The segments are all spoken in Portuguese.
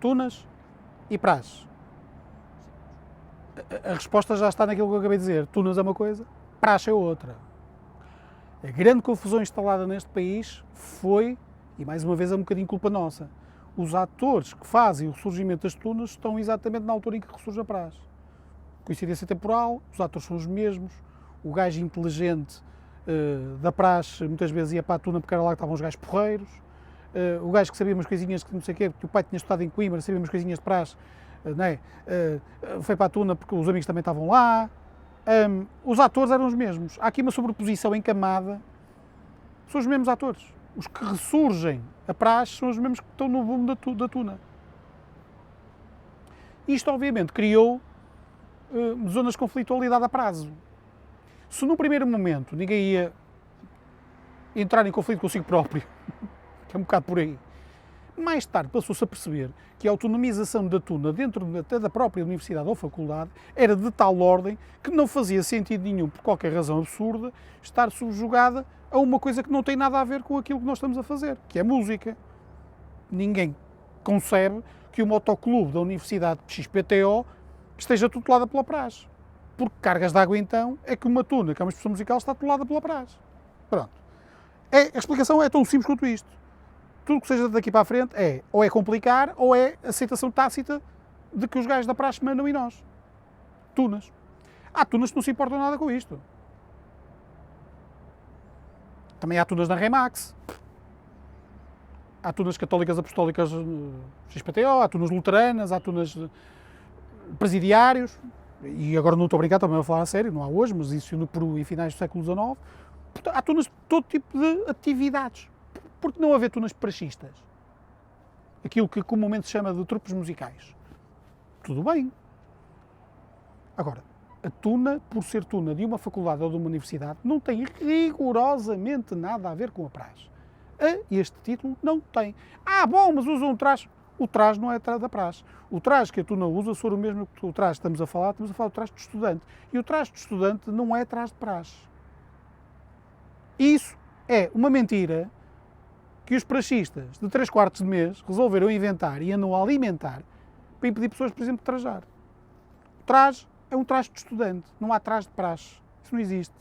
Tunas e Praxe. A resposta já está naquilo que eu acabei de dizer. Tunas é uma coisa, Praxe é outra. A grande confusão instalada neste país foi, e mais uma vez é um bocadinho culpa nossa, os atores que fazem o ressurgimento das tunas estão exatamente na altura em que ressurge a praxe. Coincidência temporal, os atores são os mesmos, o gajo inteligente da praxe muitas vezes ia para a tuna porque era lá que estavam os gajos porreiros, o gajo que sabia umas coisinhas que não sei o quê, que o pai tinha estudado em Coimbra, sabia umas coisinhas de praxe, não é? Foi para a tuna porque os amigos também estavam lá. Os atores eram os mesmos. Há aqui uma sobreposição em camada, são os mesmos atores. Os que ressurgem a praxe são os mesmos que estão no boom da tuna. Isto, obviamente, criou zonas de conflitualidade a prazo. Se no primeiro momento ninguém ia entrar em conflito consigo próprio, que é um bocado por aí, mais tarde passou-se a perceber que a autonomização da tuna dentro até da própria universidade ou faculdade era de tal ordem que não fazia sentido nenhum, por qualquer razão absurda, estar subjugada a uma coisa que não tem nada a ver com aquilo que nós estamos a fazer, que é música. Ninguém concebe que o motoclube da Universidade de XPTO esteja tutelada pela praxe. Porque cargas de água, então, é que uma tuna, que é uma expressão musical, está tutelada pela praxe. Pronto. A explicação é tão simples quanto isto. Tudo que seja daqui para a frente é ou é complicar ou é aceitação tácita de que os gajos da praxe mandam em nós. Tunas. Há tunas que não se importam nada com isto. Também há tunas na Remax. Há tunas católicas apostólicas XPTO, há tunas luteranas, há tunas presidiários. E agora não estou a brincar, também a falar a sério, não há hoje, mas isso no Peru em finais do século XIX. Portanto, há tunas de todo tipo de atividades. Por que não haver tunas praxistas? Aquilo que comumente se chama de trupes musicais. Tudo bem. Agora, a tuna, por ser tuna de uma faculdade ou de uma universidade, não tem rigorosamente nada a ver com a praxe. Este título não tem. Bom, mas usam um traje. O traje não é da praxe. O traje que a tuna usa, se for o mesmo que o traje que estamos a falar do traje de estudante. E o traje de estudante não é traje de praxe. Isso é uma mentira que os praxistas de 3/4 de mês resolveram inventar e andam a alimentar para impedir pessoas, por exemplo, de trajar. O traje é um traje de estudante, não há traje de praxe. Isso não existe.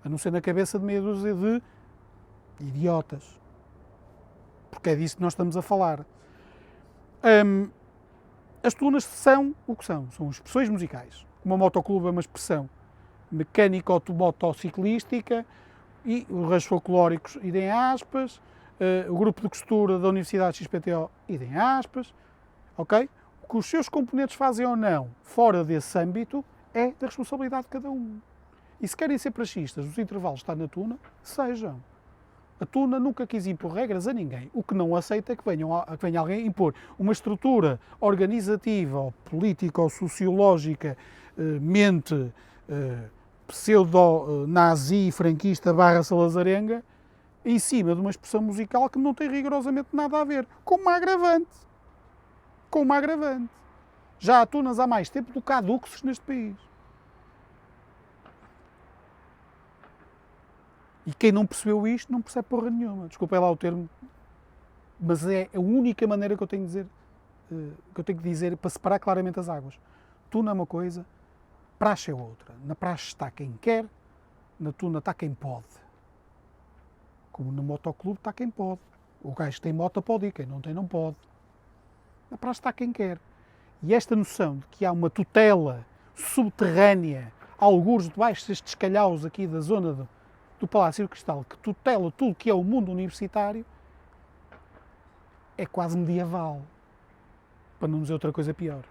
A não ser na cabeça de meia dúzia de idiotas. Porque é disso que nós estamos a falar. As tunas são o que são. São expressões musicais. Uma motoclube é uma expressão mecânico-motociclística e os raios folclóricos idem aspas, o grupo de costura da Universidade XPTO idem aspas, ok? O que os seus componentes fazem ou não fora desse âmbito é da responsabilidade de cada um. E se querem ser praxistas, os intervalos estão na tuna, sejam. A tuna nunca quis impor regras a ninguém. O que não aceita é que venha alguém impor uma estrutura organizativa, ou política, ou sociológica, mente pseudo-nazi, franquista, /salazarenga, em cima de uma expressão musical que não tem rigorosamente nada a ver. Com uma agravante. Já há tunas há mais tempo do que há duxos neste país. E quem não percebeu isto não percebe porra nenhuma. Desculpem lá o termo, mas é a única maneira que eu tenho que dizer para separar claramente as águas. Tuna é uma coisa, praxe é outra. Na praxe está quem quer, na tuna está quem pode. Como no motoclube está quem pode. O gajo que tem moto pode ir, quem não tem não pode. Na praxe está quem quer. E esta noção de que há uma tutela subterrânea, algures debaixo destes calhaus aqui da zona do Palácio Cristal, que tutela tudo que é o mundo universitário, é quase medieval. Para não dizer outra coisa pior.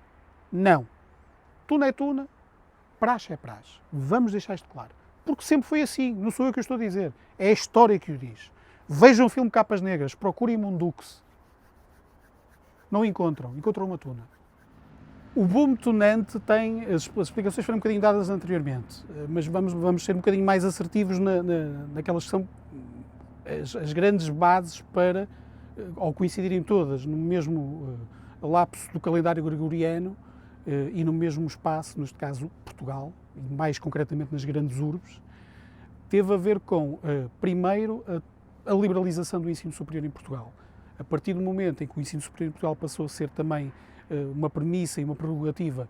Não. Tuna é tuna, praxe é praxe. Vamos deixar isto claro. Porque sempre foi assim, não sou eu que o estou a dizer. É a história que o diz. Vejam o filme Capas Negras, procurem um dux. Não encontram uma tuna. O boom tunante tem, as explicações foram um bocadinho dadas anteriormente, mas vamos ser um bocadinho mais assertivos naquelas que são as grandes bases para, ao coincidirem todas no mesmo lapso do calendário gregoriano e no mesmo espaço, neste caso Portugal, e mais concretamente nas grandes urbes, teve a ver com, primeiro, a liberalização do ensino superior em Portugal. A partir do momento em que o ensino superior em Portugal passou a ser também uma premissa e uma prerrogativa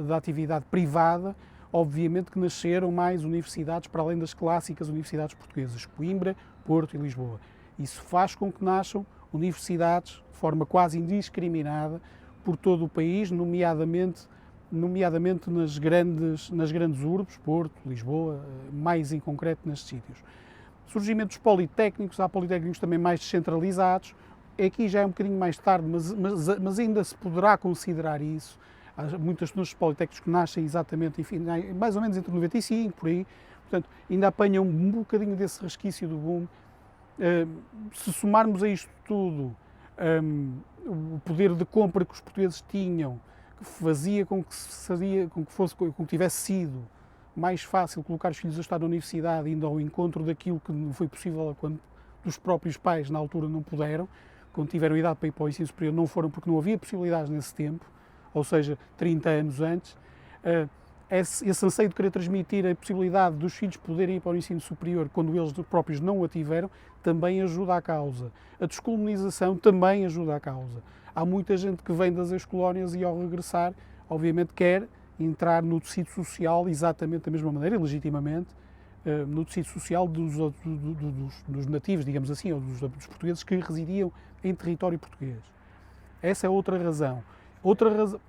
da atividade privada, obviamente que nasceram mais universidades para além das clássicas universidades portuguesas, Coimbra, Porto e Lisboa. Isso faz com que nasçam universidades de forma quase indiscriminada por todo o país, nomeadamente nas grandes urbes, Porto, Lisboa, mais em concreto nestes sítios. Surgimento dos politécnicos, há politécnicos também mais descentralizados, aqui já é um bocadinho mais tarde, mas ainda se poderá considerar isso. Há muitas dos politécnicos que nascem exatamente, enfim, mais ou menos entre 95, por aí, portanto, ainda apanham um bocadinho desse resquício do boom. Se somarmos a isto tudo o poder de compra que os portugueses tinham, que fazia com que tivesse sido mais fácil colocar os filhos a estar na universidade, indo ao encontro daquilo que não foi possível quando os próprios pais na altura não puderam, quando tiveram idade para ir para o ensino superior, não foram porque não havia possibilidades nesse tempo, ou seja, 30 anos antes. Esse anseio de querer transmitir a possibilidade dos filhos poderem ir para o ensino superior quando eles próprios não a tiveram, também ajuda à causa. A descolonização também ajuda à causa. Há muita gente que vem das ex-colónias e ao regressar, obviamente quer entrar no tecido social exatamente da mesma maneira, legitimamente, no tecido social dos nativos, digamos assim, ou dos portugueses que residiam em território português. Essa é outra razão. Outra razão...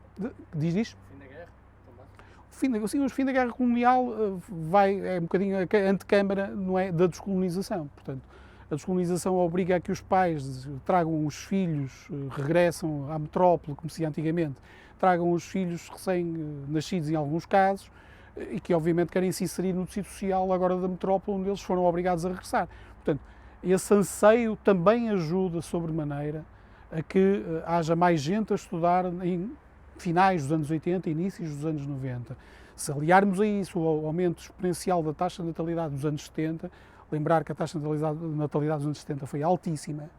Diz? O fim da guerra colonial é um bocadinho a antecâmara, não é, da descolonização. Portanto, a descolonização obriga a que os pais tragam os filhos, regressam à metrópole, como se dizia antigamente, tragam os filhos recém-nascidos em alguns casos, e que obviamente querem se inserir no tecido social agora da metrópole, onde eles foram obrigados a regressar. Portanto, esse anseio também ajuda sobremaneira a que haja mais gente a estudar em finais dos anos 80 e inícios dos anos 90. Se aliarmos a isso o aumento exponencial da taxa de natalidade dos anos 70, lembrar que a taxa de natalidade dos anos 70 foi altíssima,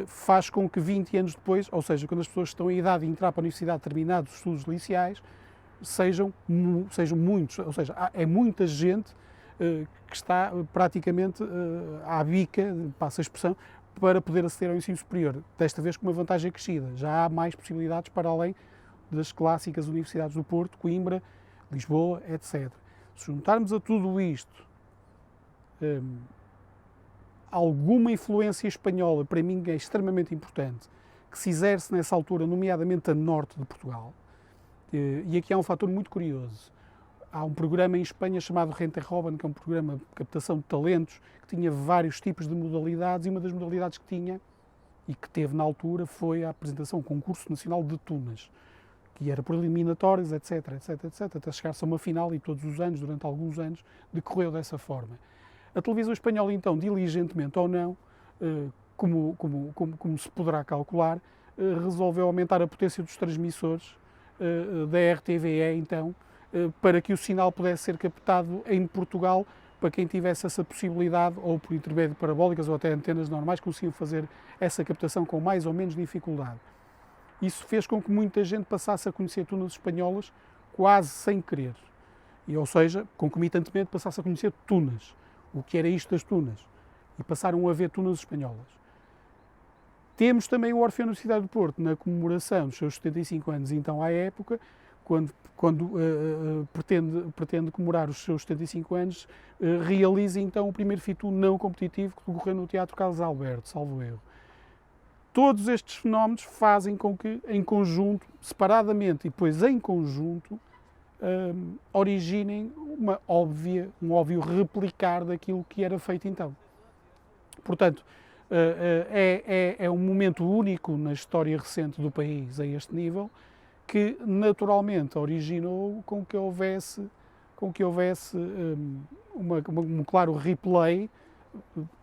faz com que 20 anos depois, ou seja, quando as pessoas estão em idade de entrar para a universidade terminados os estudos liceais, sejam muitos, ou seja, é muita gente que está praticamente à bica, passa a expressão, para poder aceder ao ensino superior, desta vez com uma vantagem acrescida. Já há mais possibilidades para além das clássicas universidades do Porto, Coimbra, Lisboa, etc. Se juntarmos a tudo isto alguma influência espanhola, para mim é extremamente importante, que se exerce nessa altura, nomeadamente a norte de Portugal, e aqui há um fator muito curioso. Há um programa em Espanha chamado Rente Joven, que é um programa de captação de talentos, que tinha vários tipos de modalidades, e uma das modalidades que tinha, e que teve na altura, foi a apresentação, o Concurso Nacional de Tunas, que era por eliminatórios, etc, etc, etc, até chegar-se a uma final, e todos os anos, durante alguns anos, decorreu dessa forma. A televisão espanhola, então, diligentemente ou não, como se poderá calcular, resolveu aumentar a potência dos transmissores da RTVE, então, para que o sinal pudesse ser captado em Portugal, para quem tivesse essa possibilidade, ou por intermédio de parabólicas ou até antenas normais, conseguiam fazer essa captação com mais ou menos dificuldade. Isso fez com que muita gente passasse a conhecer tunas espanholas quase sem querer. Ou seja, concomitantemente passasse a conhecer tunas. O que era isto das tunas? E passaram a ver tunas espanholas. Temos também o Orfeu Universidade do Porto, na comemoração dos seus 75 anos, então à época, quando pretende comemorar os seus 75 anos, realiza então o primeiro FITU não competitivo que decorreu no Teatro Carlos Alberto, salvo erro. Todos estes fenómenos fazem com que, em conjunto, separadamente e depois em conjunto, originem um óbvio replicar daquilo que era feito então. Portanto, é um momento único na história recente do país a este nível, que naturalmente originou com que houvesse um claro replay,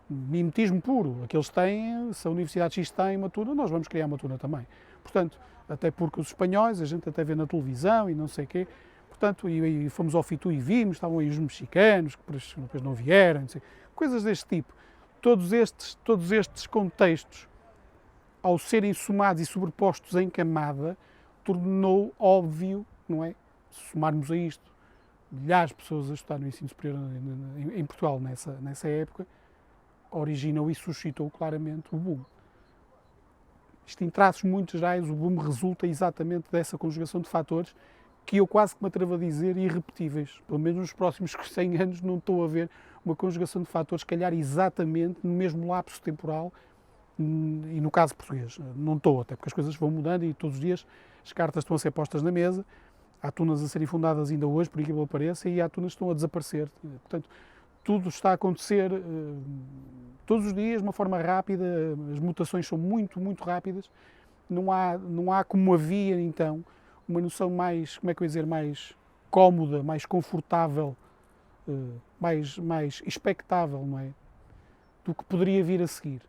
mimetismo puro. Aqueles têm, se a Universidade X tem uma tuna, nós vamos criar uma tuna também. Portanto, até porque os espanhóis, a gente até vê na televisão e não sei o quê, portanto, e fomos ao FITU e vimos, estavam aí os mexicanos, que depois não vieram, não sei, coisas deste tipo. Todos estes contextos, ao serem somados e sobrepostos em camada, tornou óbvio, não é? Se somarmos a isto milhares de pessoas a estudar no ensino superior em Portugal nessa época, originou e suscitou claramente o boom. Isto, em traços muito gerais, o boom resulta exatamente dessa conjugação de fatores que eu quase que me atrevo a dizer irrepetíveis. Pelo menos nos próximos 100 anos não estou a ver uma conjugação de fatores, se calhar exatamente no mesmo lapso temporal, e no caso português. Não estou, até porque as coisas vão mudando e todos os dias as cartas estão a ser postas na mesa. Há tunas a serem fundadas ainda hoje, por incrível que pareça, e há tunas que estão a desaparecer. Portanto, tudo está a acontecer todos os dias, de uma forma rápida, as mutações são muito, muito rápidas. Não há como havia, então, uma noção mais, como é que eu ia dizer, mais cómoda, mais confortável, mais expectável, não é? Do que poderia vir a seguir.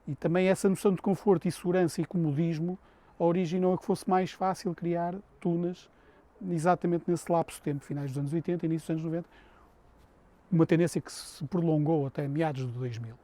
E também essa noção de conforto e segurança e comodismo originou a que fosse mais fácil criar tunas exatamente nesse lapso de tempo, finais dos anos 80 e início dos anos 90, uma tendência que se prolongou até meados de 2000.